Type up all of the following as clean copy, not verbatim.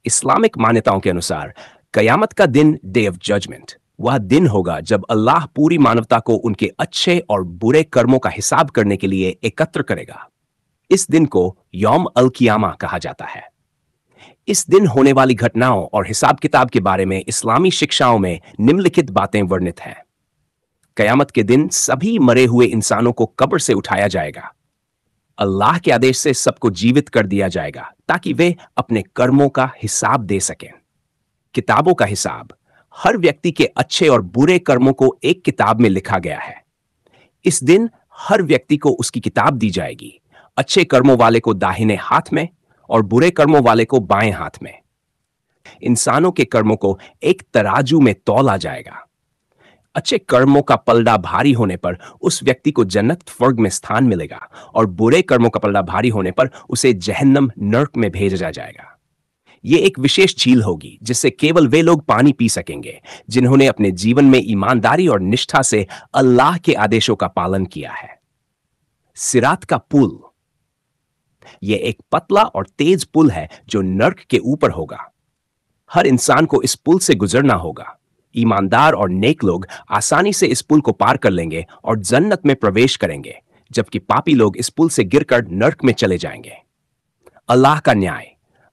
Islamic मान्यताओं के अनुसार कयामत का दिन, डे ऑफ जजमेंट, वह दिन होगा जब अल्लाह पूरी मानवता को उनके अच्छे और बुरे कर्मों का हिसाब करने के लिए एकत्र करेगा। इस दिन को यौम अल कियामा कहा जाता है। इस दिन होने वाली घटनाओं और हिसाब किताब के बारे में इस्लामी शिक्षाओं में निम्नलिखित बातें वर्णित हैं। कयामत के दिन सभी मरे हुए इंसानों को कब्र से उठाया जाएगा। अल्लाह के आदेश से सबको जीवित कर दिया जाएगा ताकि वे अपने कर्मों का हिसाब दे सकें। किताबों का हिसाब, हर व्यक्ति के अच्छे और बुरे कर्मों को एक किताब में लिखा गया है। इस दिन हर व्यक्ति को उसकी किताब दी जाएगी, अच्छे कर्मों वाले को दाहिने हाथ में और बुरे कर्मों वाले को बाएं हाथ में। इंसानों के कर्मों को एक तराजू में तौला जाएगा। अच्छे कर्मों का पलड़ा भारी होने पर उस व्यक्ति को जन्नत स्वर्ग में स्थान मिलेगा और बुरे कर्मों का पलड़ा भारी होने पर उसे जहन्नम नर्क में भेजा जाएगा। यह एक विशेष झील होगी जिससे केवल वे लोग पानी पी सकेंगे जिन्होंने अपने जीवन में ईमानदारी और निष्ठा से अल्लाह के आदेशों का पालन किया है। सिरात का पुल, यह एक पतला और तेज पुल है जो नर्क के ऊपर होगा। हर इंसान को इस पुल से गुजरना होगा। ईमानदार और नेक लोग आसानी से इस पुल को पार कर लेंगे और जन्नत में प्रवेश करेंगे, जबकि पापी लोग इस पुल से गिरकर नर्क में चले जाएंगे। अल्लाह का न्याय,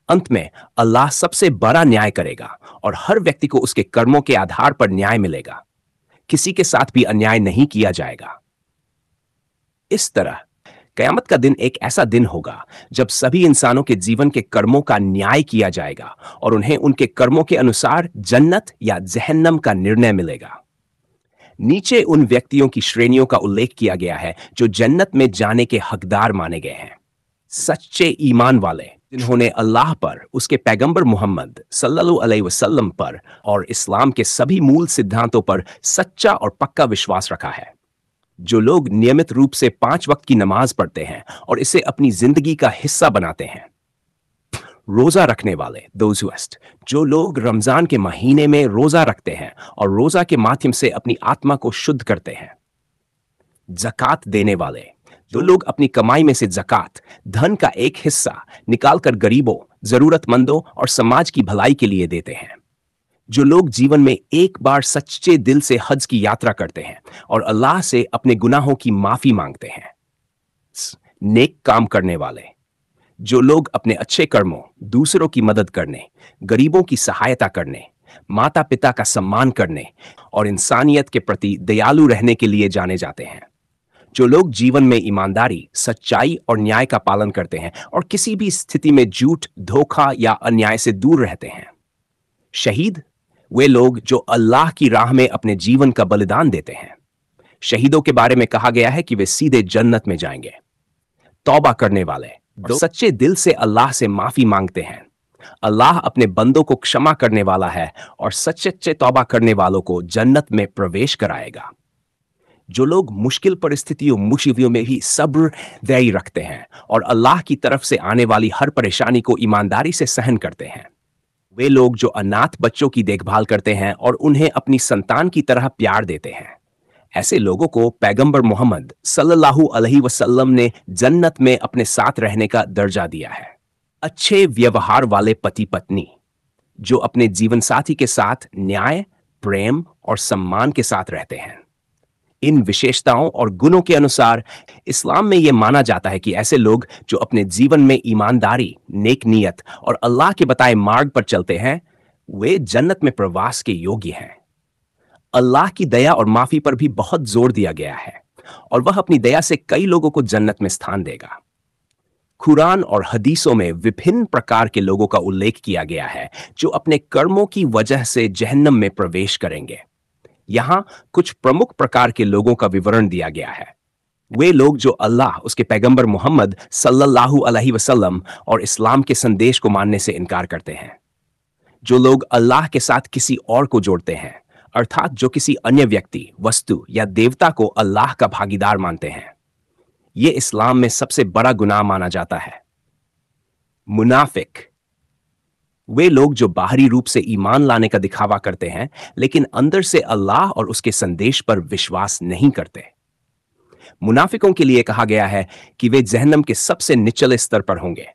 अंत में अल्लाह सबसे बड़ा न्याय करेगा और हर व्यक्ति को उसके कर्मों के आधार पर न्याय मिलेगा। किसी के साथ भी अन्याय नहीं किया जाएगा। इस तरह कयामत का दिन एक ऐसा दिन होगा जब सभी इंसानों के जीवन के कर्मों का न्याय किया जाएगा और उन्हें उनके कर्मों के अनुसार जन्नत या जहन्नम का निर्णय मिलेगा। नीचे उन व्यक्तियों की श्रेणियों का उल्लेख किया गया है जो जन्नत में जाने के हकदार माने गए हैं। सच्चे ईमान वाले जिन्होंने अल्लाह पर, उसके पैगंबर मोहम्मद सल्लल्लाहु अलैहि वसल्लम पर और इस्लाम के सभी मूल सिद्धांतों पर सच्चा और पक्का विश्वास रखा है। जो लोग नियमित रूप से 5 वक्त की नमाज पढ़ते हैं और इसे अपनी जिंदगी का हिस्सा बनाते हैं। रोजा रखने वाले, those who fast, जो लोग रमजान के महीने में रोजा रखते हैं और रोजा के माध्यम से अपनी आत्मा को शुद्ध करते हैं। जकात देने वाले, जो लोग अपनी कमाई में से जकात, धन का एक हिस्सा निकालकर गरीबों, जरूरतमंदों और समाज की भलाई के लिए देते हैं। जो लोग जीवन में एक बार सच्चे दिल से हज की यात्रा करते हैं और अल्लाह से अपने गुनाहों की माफी मांगते हैं। नेक काम करने वाले, जो लोग अपने अच्छे कर्मों, दूसरों की मदद करने, गरीबों की सहायता करने, माता पिता का सम्मान करने और इंसानियत के प्रति दयालु रहने के लिए जाने जाते हैं। जो लोग जीवन में ईमानदारी, सच्चाई और न्याय का पालन करते हैं और किसी भी स्थिति में झूठ, धोखा या अन्याय से दूर रहते हैं। शहीद, वे लोग जो अल्लाह की राह में अपने जीवन का बलिदान देते हैं। शहीदों के बारे में कहा गया है कि वे सीधे जन्नत में जाएंगे। तौबा करने वाले, जो सच्चे दिल से अल्लाह से माफी मांगते हैं। अल्लाह अपने बंदों को क्षमा करने वाला है और सच्चे तौबा करने वालों को जन्नत में प्रवेश कराएगा। जो लोग मुश्किल परिस्थितियों, मुसीबतों में भी सब्र धैर्य रखते हैं और अल्लाह की तरफ से आने वाली हर परेशानी को ईमानदारी से सहन करते हैं। वे लोग जो अनाथ बच्चों की देखभाल करते हैं और उन्हें अपनी संतान की तरह प्यार देते हैं। ऐसे लोगों को पैगंबर मोहम्मद सल्लल्लाहु अलैहि वसल्लम ने जन्नत में अपने साथ रहने का दर्जा दिया है। अच्छे व्यवहार वाले पति पत्नी, जो अपने जीवन साथी के साथ न्याय, प्रेम और सम्मान के साथ रहते हैं। इन विशेषताओं और गुणों के अनुसार इस्लाम में यह माना जाता है कि ऐसे लोग जो अपने जीवन में ईमानदारी, नेक नीयत और अल्लाह के बताए मार्ग पर चलते हैं, वे जन्नत में प्रवास के योग्य हैं। अल्लाह की दया और माफी पर भी बहुत जोर दिया गया है और वह अपनी दया से कई लोगों को जन्नत में स्थान देगा। कुरान और हदीसों में विभिन्न प्रकार के लोगों का उल्लेख किया गया है जो अपने कर्मों की वजह से जहन्नम में प्रवेश करेंगे। यहां कुछ प्रमुख प्रकार के लोगों का विवरण दिया गया है। वे लोग जो अल्लाह, उसके पैगंबर मोहम्मद सल्लल्लाहु अलैहि वसल्लम और इस्लाम के संदेश को मानने से इनकार करते हैं। जो लोग अल्लाह के साथ किसी और को जोड़ते हैं, अर्थात जो किसी अन्य व्यक्ति, वस्तु या देवता को अल्लाह का भागीदार मानते हैं। यह इस्लाम में सबसे बड़ा गुनाह माना जाता है। मुनाफिक, वे लोग जो बाहरी रूप से ईमान लाने का दिखावा करते हैं लेकिन अंदर से अल्लाह और उसके संदेश पर विश्वास नहीं करते। मुनाफिकों के लिए कहा गया है कि वे जहन्नम के सबसे निचले स्तर पर होंगे।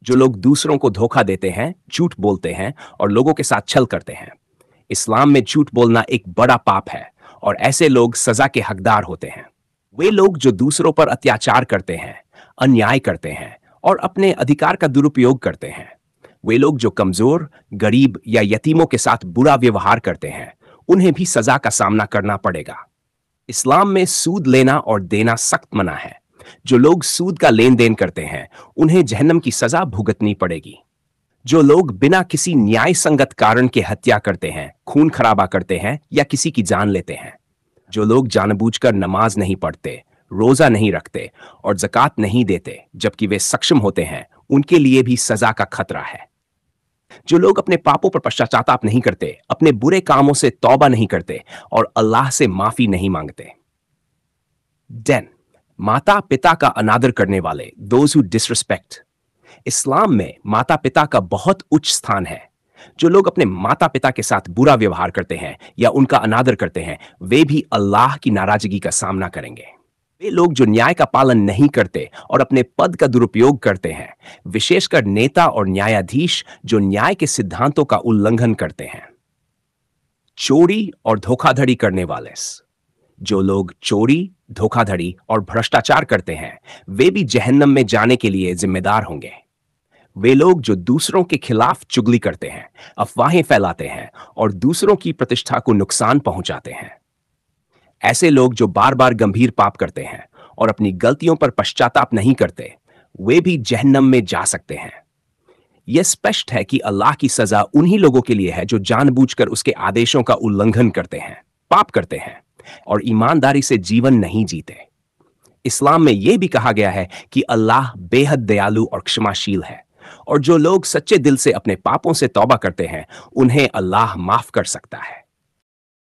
जो लोग दूसरों को धोखा देते हैं, झूठ बोलते हैं और लोगों के साथ छल करते हैं। इस्लाम में झूठ बोलना एक बड़ा पाप है और ऐसे लोग सजा के हकदार होते हैं। वे लोग जो दूसरों पर अत्याचार करते हैं, अन्याय करते हैं और अपने अधिकार का दुरुपयोग करते हैं। वे लोग जो कमजोर, गरीब या यतीमों के साथ बुरा व्यवहार करते हैं, उन्हें भी सजा का सामना करना पड़ेगा। इस्लाम में सूद लेना और देना सख्त मना है। जो लोग सूद का लेन देन करते हैं, उन्हें जहन्नम की सजा भुगतनी पड़ेगी। जो लोग बिना किसी न्याय संगत कारण के हत्या करते हैं, खून खराबा करते हैं या किसी की जान लेते हैं। जो लोग जानबूझकर नमाज नहीं पढ़ते, रोजा नहीं रखते और ज़कात नहीं देते जबकि वे सक्षम होते हैं, उनके लिए भी सजा का खतरा है। जो लोग अपने पापों पर पश्चाताप नहीं करते, अपने बुरे कामों से तौबा नहीं करते और अल्लाह से माफी नहीं मांगते। देन माता पिता का अनादर करने वाले, दोज हु डिसरिस्पेक्ट। इस्लाम में माता पिता का बहुत उच्च स्थान है। जो लोग अपने माता पिता के साथ बुरा व्यवहार करते हैं या उनका अनादर करते हैं, वे भी अल्लाह की नाराजगी का सामना करेंगे। वे लोग जो न्याय का पालन नहीं करते और अपने पद का दुरुपयोग करते हैं, विशेषकर नेता और न्यायाधीश जो न्याय के सिद्धांतों का उल्लंघन करते हैं। चोरी और धोखाधड़ी करने वाले। जो लोग चोरी, धोखाधड़ी और भ्रष्टाचार करते हैं, वे भी जहन्नम में जाने के लिए जिम्मेदार होंगे। वे लोग जो दूसरों के खिलाफ चुगली करते हैं, अफवाहें फैलाते हैं और दूसरों की प्रतिष्ठा को नुकसान पहुंचाते हैं। ऐसे लोग जो बार बार गंभीर पाप करते हैं और अपनी गलतियों पर पश्चाताप नहीं करते, वे भी जहन्नम में जा सकते हैं। यह स्पष्ट है कि अल्लाह की सजा उन्हीं लोगों के लिए है जो जानबूझकर उसके आदेशों का उल्लंघन करते हैं, पाप करते हैं और ईमानदारी से जीवन नहीं जीते। इस्लाम में यह भी कहा गया है कि अल्लाह बेहद दयालु और क्षमाशील है और जो लोग सच्चे दिल से अपने पापों से तौबा करते हैं, उन्हें अल्लाह माफ कर सकता है।